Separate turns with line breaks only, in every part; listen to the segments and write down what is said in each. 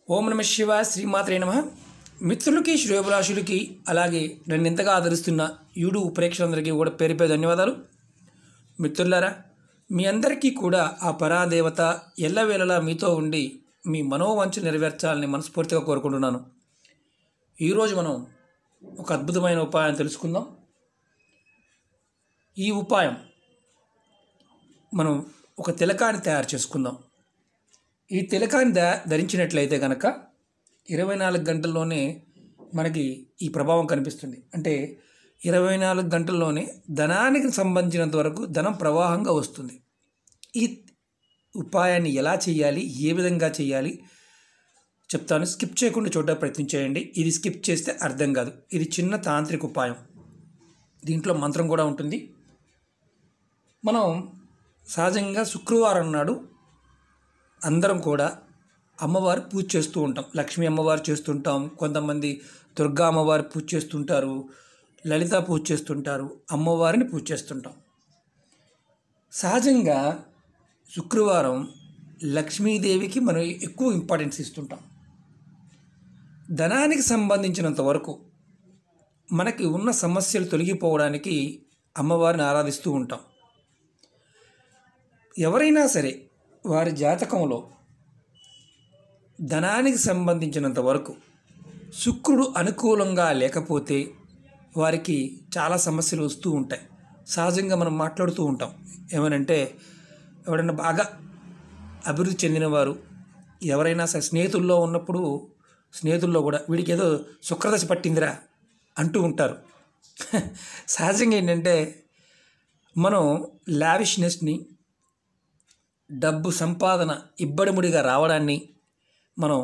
ఓం నమ శివాయ శ్రీమాత్రే నమః. మిత్రులకి శ్రేయోభిలాషులకి అలాగే నన్ను ఎంతగా ఆదరిస్తున్న యూట్యూబ్ ప్రేక్షకులందరికీ కూడా పేరు పేరు ధన్యవాదాలు. మిత్రులారా, మీ అందరికీ కూడా ఆ పరాదేవత ఎల్లవేళలా మీతో ఉండి మీ మనోవాంఛ నెరవేర్చాలని మనస్ఫూర్తిగా కోరుకుంటున్నాను. ఈరోజు మనం ఒక అద్భుతమైన ఉపాయం తెలుసుకుందాం. ఈ ఉపాయం మనం ఒక తిలకాన్ని తయారు చేసుకుందాం. ఈ తిలకాన్ని ధరించినట్లయితే కనుక 24 గంటల్లోనే మనకి ఈ ప్రభావం కనిపిస్తుంది. అంటే 24 గంటల్లోనే ధనానికి సంబంధించినంత వరకు ధనం ప్రవాహంగా వస్తుంది. ఈ ఉపాయాన్ని ఎలా చేయాలి, ఏ విధంగా చేయాలి చెప్తాను. స్కిప్ చేయకుండా చూడడానికి ప్రయత్నం చేయండి. ఇది స్కిప్ చేస్తే అర్థం కాదు. ఇది చిన్న తాంత్రిక ఉపాయం. దీంట్లో మంత్రం కూడా ఉంటుంది. మనం సహజంగా శుక్రవారం నాడు అందరం కూడా అమ్మవారు పూజ చేస్తూ ఉంటాం. లక్ష్మీ అమ్మవారు చేస్తుంటాం, కొంతమంది దుర్గా అమ్మవారు పూజ చేస్తుంటారు, లలిత పూజ చేస్తుంటారు, అమ్మవారిని పూజ చేస్తుంటాం. సహజంగా శుక్రవారం లక్ష్మీదేవికి మనం ఎక్కువ ఇంపార్టెన్స్ ఇస్తుంటాం. ధనానికి సంబంధించినంత వరకు మనకి ఉన్న సమస్యలు తొలగిపోవడానికి అమ్మవారిని ఆరాధిస్తూ ఉంటాం. ఎవరైనా సరే వారి జాతకంలో ధనానికి సంబంధించినంత వరకు శుక్రుడు అనుకూలంగా లేకపోతే వారికి చాలా సమస్యలు వస్తూ ఉంటాయి. సహజంగా మనం మాట్లాడుతూ ఉంటాం. ఏమనంటే, ఎవరైనా బాగా అభివృద్ధి చెందినవారు ఎవరైనా సరే స్నేహితుల్లో ఉన్నప్పుడు స్నేహితుల్లో కూడా వీడికి ఏదో శుక్రదశ పట్టిందిరా అంటూ ఉంటారు. సహజంగా ఏంటంటే, మనం లావిష్నెస్ని, డబ్బు సంపాదన ఇబ్బడిముడిగా రావడాన్ని మనం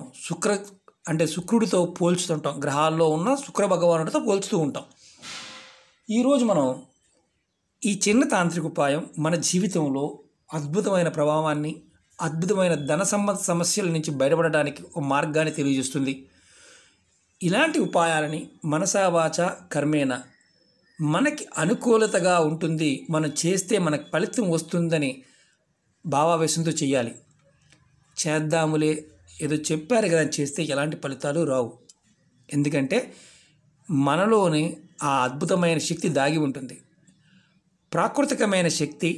శుక్రుడితో పోల్చుతుంటాం. గ్రహాల్లో ఉన్న శుక్ర భగవానుడితో పోల్చుతూ ఉంటాం. ఈరోజు మనం ఈ చిన్న తాంత్రిక ఉపాయం మన జీవితంలో అద్భుతమైన ప్రభావాన్ని, అద్భుతమైన ధన సంబంధ సమస్యల నుంచి బయటపడడానికి ఒక మార్గాన్ని తెలియజేస్తుంది. ఇలాంటి ఉపాయాలని మనసా వాచ కర్మేణ మనకి అనుకూలతగా ఉంటుంది, మనం చేస్తే మనకు ఫలితం వస్తుందని భావావేశంతో చేయాలి. చేద్దాములే, ఏదో చెప్పారు కదా చేస్తే ఎలాంటి ఫలితాలు రావు. ఎందుకంటే మనలోనే ఆ అద్భుతమైన శక్తి దాగి ఉంటుంది. ప్రాకృతికమైన శక్తి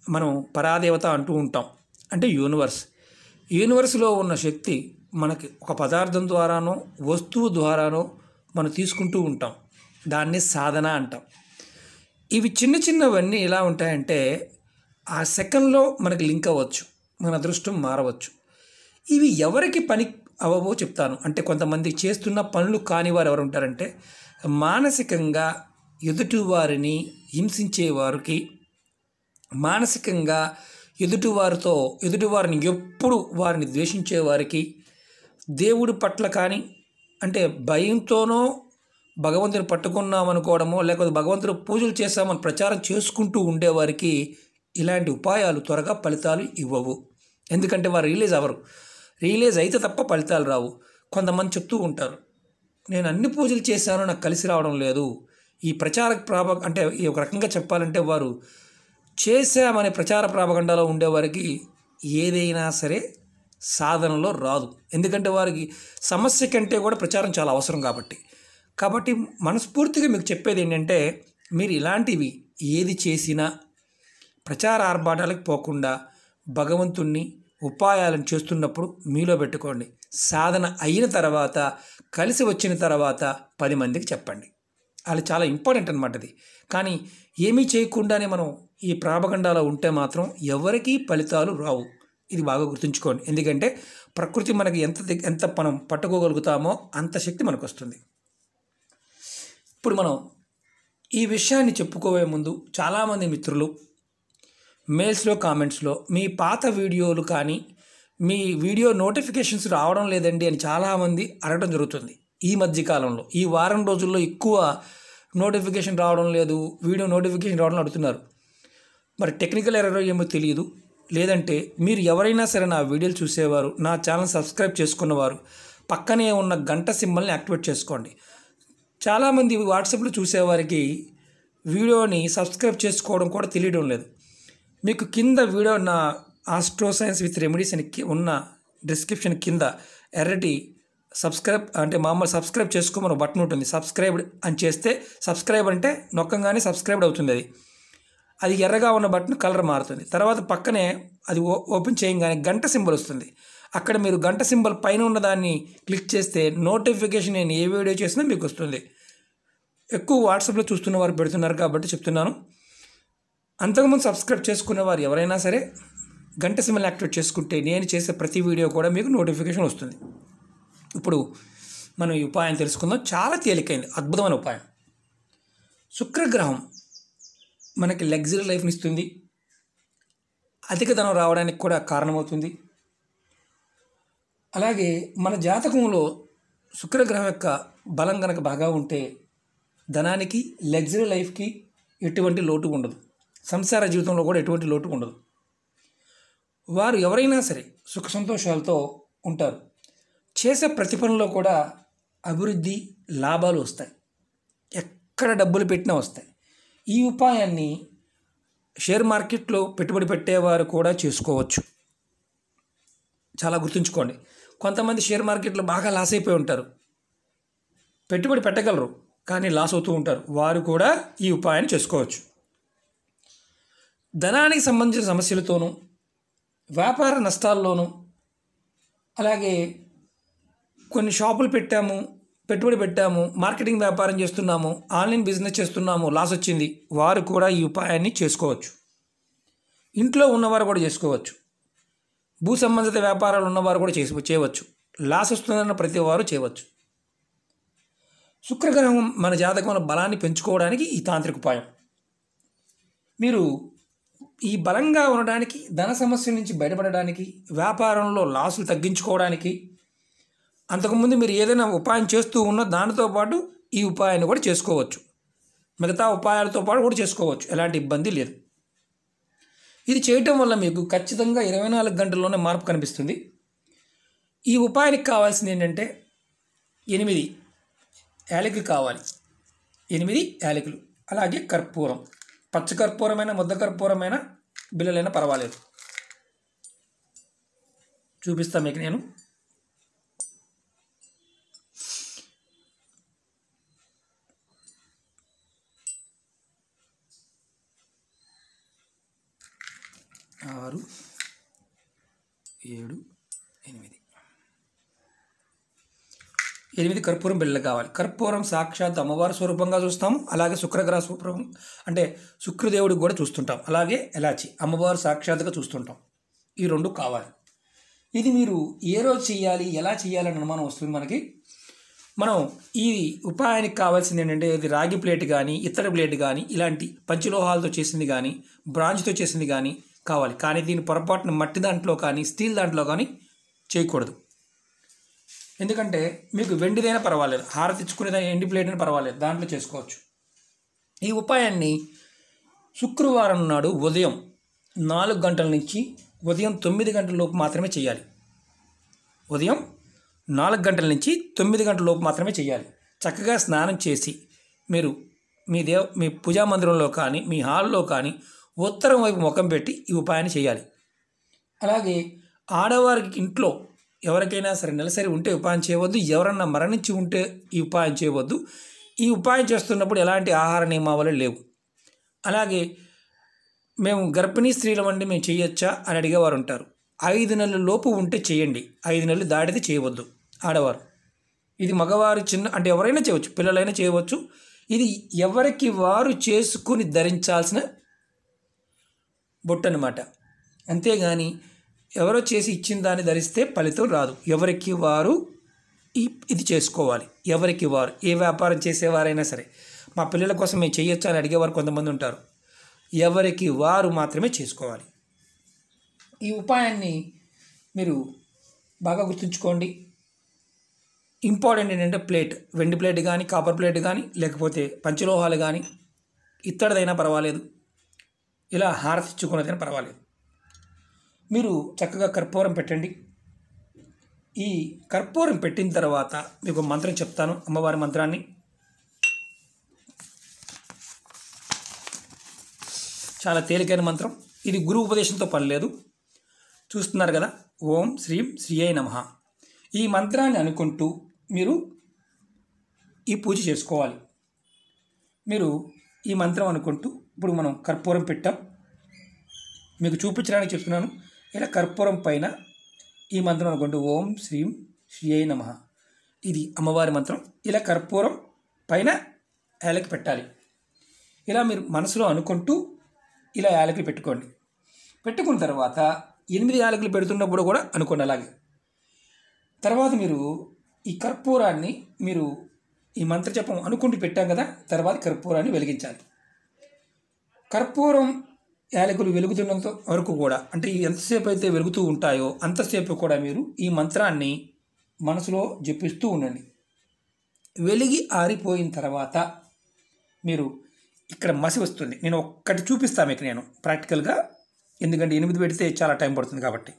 మనం పరాదేవత అంటూ ఉంటాం. అంటే యూనివర్స్లో ఉన్న శక్తి మనకి ఒక పదార్థం ద్వారానో వస్తువు ద్వారానో మనం తీసుకుంటూ ఉంటాం. దాన్ని సాధన అంటాం. ఇవి చిన్న చిన్నవన్నీ ఎలా ఉంటాయంటే ఆ సెకండ్లో మనకి లింక్ అవ్వచ్చు, మన అదృష్టం మారవచ్చు. ఇవి ఎవరికి పని అవ్వవో చెప్తాను. అంటే కొంతమంది చేస్తున్న పనులు కాని వారు ఎవరు ఉంటారంటే, మానసికంగా ఎదుటివారిని హింసించే వారికి, మానసికంగా ఎదుటివారిని ఎప్పుడు వారిని ద్వేషించే వారికి, దేవుడి పట్ల కానీ అంటే భయంతోనో భగవంతుని పట్టుకున్నామనుకోవడమో లేకపోతే భగవంతుడు పూజలు చేస్తామని ప్రచారం చేసుకుంటూ ఉండేవారికి ఇలాంటి ఉపాయాలు త్వరగా ఫలితాలు ఇవ్వవు. ఎందుకంటే వారు రియలైజ్ అయితే తప్ప ఫలితాలు రావు. కొంతమంది చెప్తూ ఉంటారు, నేను అన్ని పూజలు చేశాను, నాకు కలిసి రావడం లేదు. ఈ అంటే ఈ ఒక రకంగా చెప్పాలంటే వారు చేశామనే ప్రచార ప్రాపగండాలో ఉండేవారికి ఏదైనా సరే సాధనలో రాదు. ఎందుకంటే వారికి సమస్య కంటే కూడా ప్రచారం చాలా అవసరం కాబట్టి మనస్ఫూర్తిగా మీకు చెప్పేది ఏంటంటే, మీరు ఇలాంటివి ఏది చేసినా ప్రచార ఆర్భాటాలకు పోకుండా భగవంతుణ్ణి ఉపాయాలను చేస్తున్నప్పుడు మీలో పెట్టుకోండి. సాధన అయిన తర్వాత, కలిసి వచ్చిన తర్వాత 10 మందికి చెప్పండి. అది చాలా ఇంపార్టెంట్ అనమాట. అది కానీ ఏమీ చేయకుండానే మనం ఈ ప్రాపగండాలో ఉంటే మాత్రం ఎవరికీ ఫలితాలు రావు. ఇది బాగా గుర్తుంచుకోండి. ఎందుకంటే ప్రకృతి మనకి ఎంత మనం పట్టుకోగలుగుతామో అంత శక్తి మనకు వస్తుంది. ఇప్పుడు మనం ఈ విషయాన్ని చెప్పుకోవే ముందు చాలామంది మిత్రులు మెయిల్స్లో, కామెంట్స్లో మీ పాత వీడియోలు కానీ మీ వీడియో నోటిఫికేషన్స్ రావడం లేదండి అని చాలామంది అడగడం జరుగుతుంది. ఈ మధ్యకాలంలో ఈ వారం రోజుల్లో ఎక్కువ నోటిఫికేషన్ రావడం లేదు, వీడియో నోటిఫికేషన్ రావడం అడుగుతున్నారు. మరి టెక్నికల్ ఎర్రర్ ఏమో తెలియదు. లేదంటే మీరు ఎవరైనా సరే నా వీడియోలు చూసేవారు, నా ఛానల్ సబ్స్క్రైబ్ చేసుకున్నవారు పక్కనే ఉన్న గంట సింబల్ని యాక్టివేట్ చేసుకోండి. చాలామంది వాట్సాప్లో చూసేవారికి వీడియోని సబ్స్క్రైబ్ చేసుకోవడం కూడా తెలియడం లేదు. మీకు కింద వీడియో నా ఆస్ట్రో సైన్స్ విత్ రెమెడీస్ అని ఉన్న డిస్క్రిప్షన్ కింద ఎర్రటి సబ్స్క్రైబ్ అంటే మామూలు సబ్స్క్రైబ్ చేసుకోమని బటన్ ఉంటుంది. సబ్స్క్రైబ్డ్ అని చేస్తే సబ్స్క్రైబ్ అంటే నొక్కంగానే సబ్స్క్రైబ్డ్ అవుతుంది. అది ఎర్రగా ఉన్న బటన్ కలర్ మారుతుంది. తర్వాత పక్కనే అది ఓపెన్ చేయగానే గంట సింబల్ వస్తుంది. అక్కడ మీరు గంట సింబల్ పైన ఉన్న దాన్ని క్లిక్ చేస్తే నోటిఫికేషన్ నేను ఏ వీడియో చేసినా మీకు వస్తుంది. ఎక్కువ వాట్సాప్లో చూస్తున్న వారు పెడుతున్నారు కాబట్టి చెప్తున్నాను. అంతకుముందు సబ్స్క్రైబ్ చేసుకున్న వారు ఎవరైనా సరే గంట సింబల్ యాక్టివేట్ చేసుకుంటే నేను చేసే ప్రతి వీడియో కూడా మీకు నోటిఫికేషన్ వస్తుంది. ఇప్పుడు మనం ఈ ఉపాయం తెలుసుకుందాం. చాలా తేలికైంది, అద్భుతమైన ఉపాయం. శుక్రగ్రహం మనకి లగ్జరీ లైఫ్ని ఇస్తుంది, అధిక ధనం రావడానికి కూడా కారణమవుతుంది. అలాగే మన జాతకంలో శుక్రగ్రహం యొక్క బలం కనుక బాగా ఉంటే ధనానికి, లగ్జరీ లైఫ్కి ఎటువంటి లోటు ఉండదు. సంసార జీవితంలో కూడా ఎటువంటి లోటు ఉండదు. వారు ఎవరైనా సరే సుఖ సంతోషాలతో ఉంటారు. చేసే ప్రతి పనిలో కూడా అభివృద్ధి, లాభాలు వస్తాయి. ఎక్కడ డబ్బులు పెట్టినా వస్తాయి. ఈ ఉపాయాన్ని షేర్ మార్కెట్లో పెట్టుబడి పెట్టేవారు కూడా చేసుకోవచ్చు. చాలా గుర్తుంచుకోండి. కొంతమంది షేర్ మార్కెట్లో బాగా లాస్ అయిపోయి ఉంటారు. పెట్టుబడి పెట్టగలరు కానీ లాస్ అవుతూ ఉంటారు. వారు కూడా ఈ ఉపాయాన్ని చేసుకోవచ్చు. ధనానికి సంబంధించిన సమస్యలతోనూ, వ్యాపార నష్టాల్లోనూ, అలాగే కొన్ని షాపులు పెట్టాము, పెట్టుబడి పెట్టాము, మార్కెటింగ్ వ్యాపారం చేస్తున్నాము, ఆన్లైన్ బిజినెస్ చేస్తున్నాము, లాస్ వచ్చింది, వారు కూడా ఈ ఉపాయాన్ని చేసుకోవచ్చు. ఇంట్లో ఉన్నవారు కూడా చేసుకోవచ్చు. భూ సంబంధిత వ్యాపారాలు ఉన్నవారు కూడా చేయవచ్చు. లాస్ వస్తుందన్న ప్రతి వారు చేయవచ్చు. శుక్రగ్రహం మన జాతకంలో బలాన్ని పెంచుకోవడానికి ఈ తాంత్రిక ఉపాయం. మీరు ఈ బలంగా ఉండడానికి, ధన సమస్యల నుంచి బయటపడడానికి, వ్యాపారంలో లాసులు తగ్గించుకోవడానికి, అంతకుముందు మీరు ఏదైనా ఉపాయం చేస్తూ ఉన్న దానితో పాటు ఈ ఉపాయాన్ని కూడా చేసుకోవచ్చు. మిగతా ఉపాయాలతో పాటు కూడా చేసుకోవచ్చు, ఎలాంటి ఇబ్బంది లేదు. ఇది చేయటం వల్ల మీకు ఖచ్చితంగా 24 గంటల్లోనే మార్పు కనిపిస్తుంది. ఈ ఉపాయానికి కావాల్సింది ఏంటంటే 8 యాలకులు కావాలి. 8 యాలకులు, అలాగే కర్పూరం, పచ్చ కర్పూరమైన, ముద్ద కర్పూరమైన, బిళ్ళలైనా పర్వాలేదు. చూపిస్తాను మీకు నేను. ఆరు, 7, 8 కర్పూరం బిళ్ళలు కావాలి. కర్పూరం సాక్షాత్ అమ్మవారి స్వరూపంగా చూస్తాము. అలాగే శుక్రగ్రహ స్వరూపం అంటే శుక్రదేవుడికి కూడా చూస్తుంటాం. అలాగే ఎలాచి అమ్మవారు సాక్షాత్గా చూస్తుంటాం. ఈ 2 కావాలి. ఇది మీరు ఏ రోజు చేయాలి, ఎలా చేయాలని అనుమానం వస్తుంది మనకి. మనం ఈ ఉపాయానికి కావాల్సింది ఏంటంటే ఇది రాగి ప్లేట్ కానీ, ఇత్తడి ప్లేట్ కానీ, ఇలాంటి పంచలోహాలతో చేసింది కానీ, బ్రాంజ్తో చేసింది కానీ కావాలి. కానీ దీని పొరపాటున మట్టి దాంట్లో కానీ, స్టీల్ దాంట్లో కానీ చేయకూడదు. ఎందుకంటే మీకు వెండిదైనా పర్వాలేదు, హారతి ఇచ్చుకునేదైనా ఎండి ప్లేట్ అయినా పర్వాలేదు, దాంట్లో చేసుకోవచ్చు. ఈ ఉపాయాన్ని శుక్రవారం నాడు ఉదయం 4 గంటల నుంచి ఉదయం 9 గంటల లోపు మాత్రమే చేయాలి. ఉదయం 4 గంటల నుంచి 9 గంటల లోపు మాత్రమే చేయాలి. చక్కగా స్నానం చేసి మీరు మీ పూజా మందిరంలో కానీ, మీ హాల్లో కానీ ఉత్తరం వైపు ముఖం పెట్టి ఈ ఉపాయాన్ని చేయాలి. అలాగే ఆడవారికి ఇంట్లో ఎవరికైనా సరే నెలసరి ఉంటే ఉపాయం చేయవద్దు. ఎవరన్నా మరణించి ఉంటే ఈ ఉపాయం చేయవద్దు. ఈ ఉపాయం చేస్తున్నప్పుడు ఎలాంటి ఆహార నియమావళి లేవు. అలాగే మేము గర్భిణీ స్త్రీల వంటి మేము చేయొచ్చా అని అడిగేవారు ఉంటారు. 5 నెలల లోపు ఉంటే చేయండి, 5 నెలలు దాటితే చేయవద్దు ఆడవారు. ఇది మగవారు అంటే ఎవరైనా చేయవచ్చు, పిల్లలైనా చేయవచ్చు. ఇది ఎవరికి వారు చేసుకుని ధరించాల్సిన బొట్టు అన్నమాట. అంతేగాని ఎవరో చేసి ఇచ్చిన దాన్ని ధరిస్తే ఫలితం రాదు. ఎవరికి వారు ఇది చేసుకోవాలి. ఎవరికి వారు, ఏ వ్యాపారం చేసేవారైనా సరే, మా పిల్లల కోసం మేము చేయొచ్చా అని అడిగేవారు కొంతమంది ఉంటారు. ఎవరికి వారు మాత్రమే చేసుకోవాలి. ఈ ఉపాయాన్ని మీరు బాగా గుర్తుంచుకోండి. ఇంపార్టెంట్ ఏంటంటే ప్లేట్, వెండి ప్లేట్ కానీ, కాపర్ ప్లేట్ కానీ, లేకపోతే పంచలోహాలు కానీ, ఇత్తడిదైనా పర్వాలేదు, ఇలా హారతి ఇచ్చుకున్నదైనా పర్వాలేదు. మీరు చక్కగా కర్పూరం పెట్టండి. ఈ కర్పూరం పెట్టిన తర్వాత మీకు మంత్రం చెప్తాను, అమ్మవారి మంత్రాన్ని. చాలా తేలికైన మంత్రం. ఇది గురు ఉపదేశంతో పని లేదు. చూస్తున్నారు కదా, ఓం శ్రీం శ్రీయై నమః. ఈ మంత్రాన్ని అనుకుంటూ మీరు ఈ పూజ చేసుకోవాలి. మీరు ఈ మంత్రం అనుకుంటూ, ఇప్పుడు మనం కర్పూరం పెట్టాం, మీకు చూపించడానికి చెప్తున్నాను. ఇలా కర్పూరం పైన ఈ మంత్రం అనుకుంటూ ఓం శ్రీం శ్రీయై నమః, ఇది అమ్మవారి మంత్రం. ఇలా కర్పూరం పైన యాలకి పెట్టాలి. ఇలా మీరు మనసులో అనుకుంటూ ఇలా యాలకులు పెట్టుకోండి. పెట్టుకున్న తర్వాత 8 యాలకులు పెడుతున్నప్పుడు కూడా అనుకోండి అలాగే. తర్వాత మీరు ఈ కర్పూరాన్ని మీరు ఈ మంత్రజపం అనుకుంటూ పెట్టాం కదా, తర్వాత కర్పూరాన్ని వెలిగించాలి. కర్పూరం యాలకులు వెలుగుతున్నంత వరకు కూడా, అంటే ఎంతసేపు అయితే వెలుగుతూ ఉంటాయో అంతసేపు కూడా మీరు ఈ మంత్రాన్ని మనసులో జపిస్తూ ఉండండి. వెలిగి ఆరిపోయిన తర్వాత మీరు ఇక్కడ మసి వస్తుంది. నేను ఒక్కటి చూపిస్తాను మీకు నేను ప్రాక్టికల్గా, ఎందుకంటే 8 పెడితే చాలా టైం పడుతుంది కాబట్టి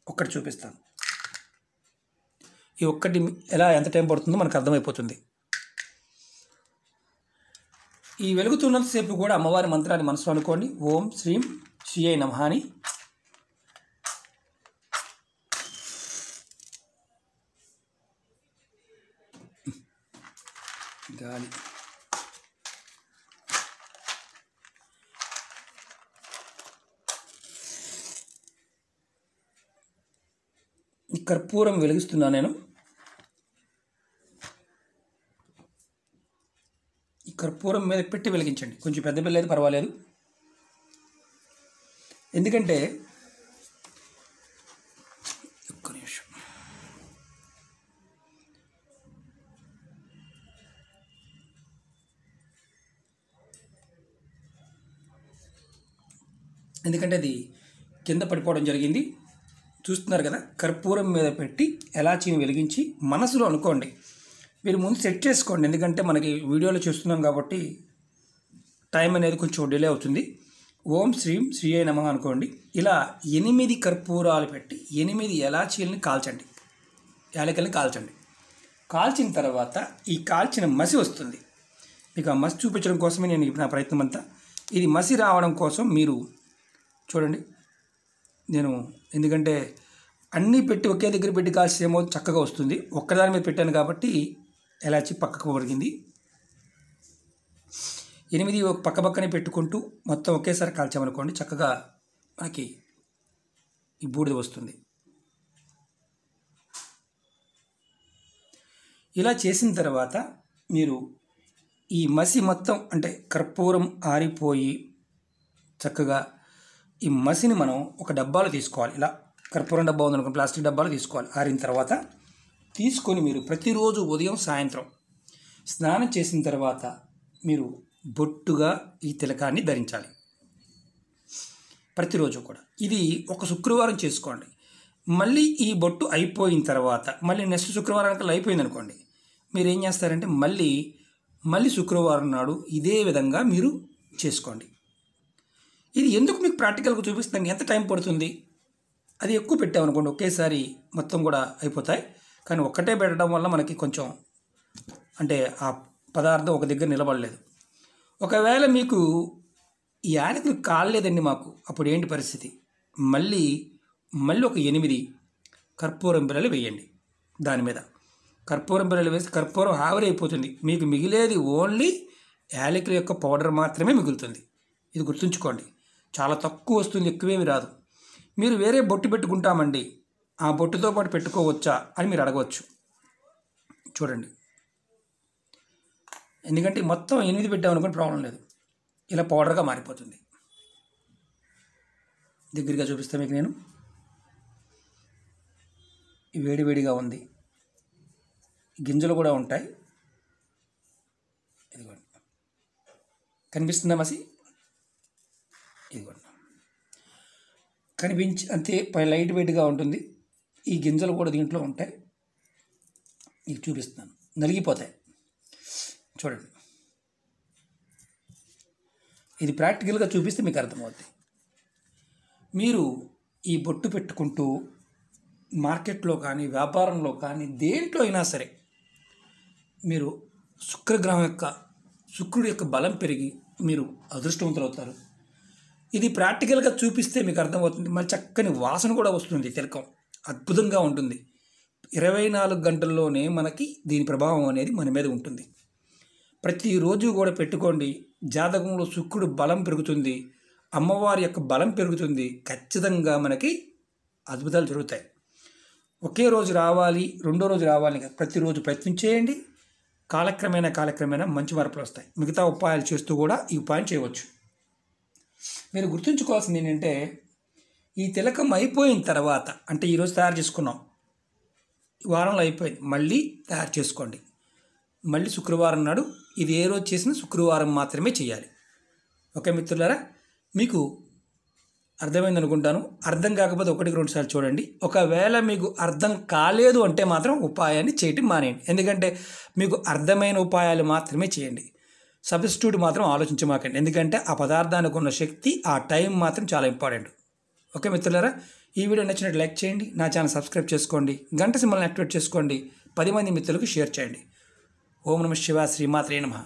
ఒక్కటి చూపిస్తాను. ఈ ఒక్కటి ఎలా ఎంత టైం పడుతుందో మనకు అర్థమైపోతుంది. ఈ వెలుగుతున్నంతసేపు కూడా అమ్మవారి మంత్రాన్ని మనసులో అనుకోండి. ఓం శ్రీం శ్రీయై నమః అని. గాలి ఈ కర్పూరం వెలిగిస్తున్నాను నేను. ఈ కర్పూరం మీద పెట్టి వెలిగించండి. కొంచెం పెద్ద బిల్ల అయితే పర్వాలేదు, ఎందుకంటే ఒక్క నిమిషం. ఎందుకంటే అది కింద పడిపోవడం జరిగింది. చూస్తున్నారు కదా, కర్పూరం మీద పెట్టి ఎలాచీని వెలిగించి మనసులో అనుకోండి. మీరు ముందు సెట్ చేసుకోండి, ఎందుకంటే మనకి వీడియోలో చూస్తున్నాం కాబట్టి టైం అనేది కొంచెం డిలే అవుతుంది. ఓం శ్రీం శ్రీయై నమః అనుకోండి. ఇలా 8 కర్పూరాలు పెట్టి 8 ఎలాచీలని కాల్చండి, యాలకుల్ని కాల్చండి. కాల్చిన తర్వాత ఈ కాల్చిన మసి వస్తుంది. మీకు ఆ మసి చూపించడం కోసమే నేను నా ప్రయత్నం అంతా. ఇది మసి రావడం కోసం మీరు చూడండి. నేను ఎందుకంటే అన్నీ పెట్టి ఒకే దగ్గర పెట్టి కాల్చి ఏమో చక్కగా వస్తుంది. ఒక్కదాని మీద పెట్టాను కాబట్టి ఎలాచి పక్కకు ఒరిగింది. 8 పక్క పక్కనే పెట్టుకుంటూ మొత్తం ఒకేసారి కాల్చామనుకోండి, చక్కగా మనకి ఈ బూడిద వస్తుంది. ఇలా చేసిన తర్వాత మీరు ఈ మసి మొత్తం, అంటే కర్పూరం ఆరిపోయి చక్కగా ఈ మసిని మనం ఒక డబ్బాలో తీసుకోవాలి. ఇలా కర్పూరం డబ్బా ఉందనుకోండి, ప్లాస్టిక్ డబ్బాలో తీసుకోవాలి. ఆరిన తర్వాత తీసుకొని మీరు ప్రతిరోజు ఉదయం సాయంత్రం స్నానం చేసిన తర్వాత మీరు బొట్టుగా ఈ తిలకాన్ని ధరించాలి. ప్రతిరోజు కూడా ఇది ఒక శుక్రవారం చేసుకోండి. మళ్ళీ ఈ బొట్టు అయిపోయిన తర్వాత మళ్ళీ నెక్స్ట్ శుక్రవారానికి అయిపోయింది అనుకోండి, మీరు ఏం చేస్తారంటే మళ్ళీ శుక్రవారం నాడు ఇదే విధంగా మీరు చేసుకోండి. ఇది ఎందుకు మీకు ప్రాక్టికల్గా చూపిస్తాను. ఎంత టైం పడుతుంది, అది ఎక్కువ పెట్టామనుకోండి ఒకేసారి మొత్తం కూడా అయిపోతాయి. కానీ ఒక్కటే పెట్టడం వల్ల మనకి కొంచెం, అంటే ఆ పదార్థం ఒక దగ్గర నిలబడలేదు. ఒకవేళ మీకు ఈ యాలకులు కాలేదండి మాకు, అప్పుడు ఏంటి పరిస్థితి? మళ్ళీ ఒక 8 కర్పూరం బిళ్ళలు వేయండి. దాని మీద కర్పూరం బిళ్ళలు వేసి కర్పూరం ఆవిరైపోతుంది. మీకు మిగిలేది ఓన్లీ యాలకుల యొక్క పౌడర్ మాత్రమే మిగులుతుంది. ఇది గుర్తుంచుకోండి. చాలా తక్కువ వస్తుంది, ఎక్కువేమి రాదు. మీరు వేరే బొట్టు పెట్టుకుంటామండి, ఆ బొట్టుతో పాటు పెట్టుకోవచ్చా అని మీరు అడగవచ్చు. చూడండి, ఎందుకంటే మొత్తం 8 పెట్టామనుకోండి ప్రాబ్లం లేదు, ఇలా పౌడర్గా మారిపోతుంది. దగ్గరగా చూపిస్తే మీకు నేను, వేడివేడిగా ఉంది, గింజలు కూడా ఉంటాయి. ఇదిగోండి, కనిపిస్తుందా మసి? ఇదిగోండి, అంతే లైట్ వెయిట్గా ఉంటుంది. ఈ గింజలు కూడా దీంట్లో ఉంటాయి. మీకు చూపిస్తున్నాను, నలిగిపోతాయి. చూడండి, ఇది ప్రాక్టికల్గా చూపిస్తే మీకు అర్థమవుతుంది. మీరు ఈ బొట్టు పెట్టుకుంటూ మార్కెట్లో కానీ వ్యాపారంలో కానీ దేంట్లో అయినా సరే మీరు శుక్రుడి యొక్క బలం పెరిగి మీరు అదృష్టవంతులు అవుతారు. ఇది ప్రాక్టికల్గా చూపిస్తే మీకు అర్థమవుతుంది. మళ్ళీ చక్కని వాసన కూడా వస్తుంది. తిలకం అద్భుతంగా ఉంటుంది. 24 గంటల్లోనే మనకి దీని ప్రభావం అనేది మన మీద ఉంటుంది. ప్రతిరోజు కూడా పెట్టుకోండి. జాతకంలో శుక్రుడు బలం పెరుగుతుంది, అమ్మవారి యొక్క బలం పెరుగుతుంది. ఖచ్చితంగా మనకి అద్భుతాలు జరుగుతాయి. ఒకే రోజు రావాలి, రెండో రోజు రావాలి కాదు, ప్రతిరోజు ప్రయత్నం చేయండి. కాలక్రమేణా మంచి మార్పులు వస్తాయి. మిగతా ఉపాయాలు చేస్తూ కూడా ఈ ఉపాయం చేయవచ్చు. మీరు గుర్తుంచుకోవాల్సింది ఏంటంటే, ఈ తిలకం అయిపోయిన తర్వాత, అంటే ఈరోజు తయారు చేసుకున్నాం, ఈ వారంలో అయిపోయింది, మళ్ళీ తయారు చేసుకోండి. మళ్ళీ శుక్రవారం నాడు ఇది ఏ రోజు చేసినా శుక్రవారం మాత్రమే చేయాలి. ఓకే మిత్రులారా, మీకు అర్థమైంది అనుకుంటాను. అర్థం కాకపోతే 1-2 సార్లు చూడండి. ఒకవేళ మీకు అర్థం కాలేదు అంటే మాత్రం ఉపాయాన్ని చేయటం మానేయండి. ఎందుకంటే మీకు అర్థమైన ఉపాయాలు మాత్రమే చేయండి. సబ్స్టిట్యూట్ మాత్రం ఆలోచించమాకండి. ఎందుకంటే ఆ పదార్థానికి ఉన్న శక్తి, ఆ టైం మాత్రం చాలా ఇంపార్టెంట్. ఓకే మిత్రులారా, ఈ వీడియో నచ్చినట్టు లైక్ చేయండి, నా ఛానల్ సబ్స్క్రైబ్ చేసుకోండి, గంట సింబల్ని యాక్టివేట్ చేసుకోండి, 10 మంది మిత్రులకు షేర్ చేయండి. ఓం నమః శివాయ, శ్రీమాత్రే నమః.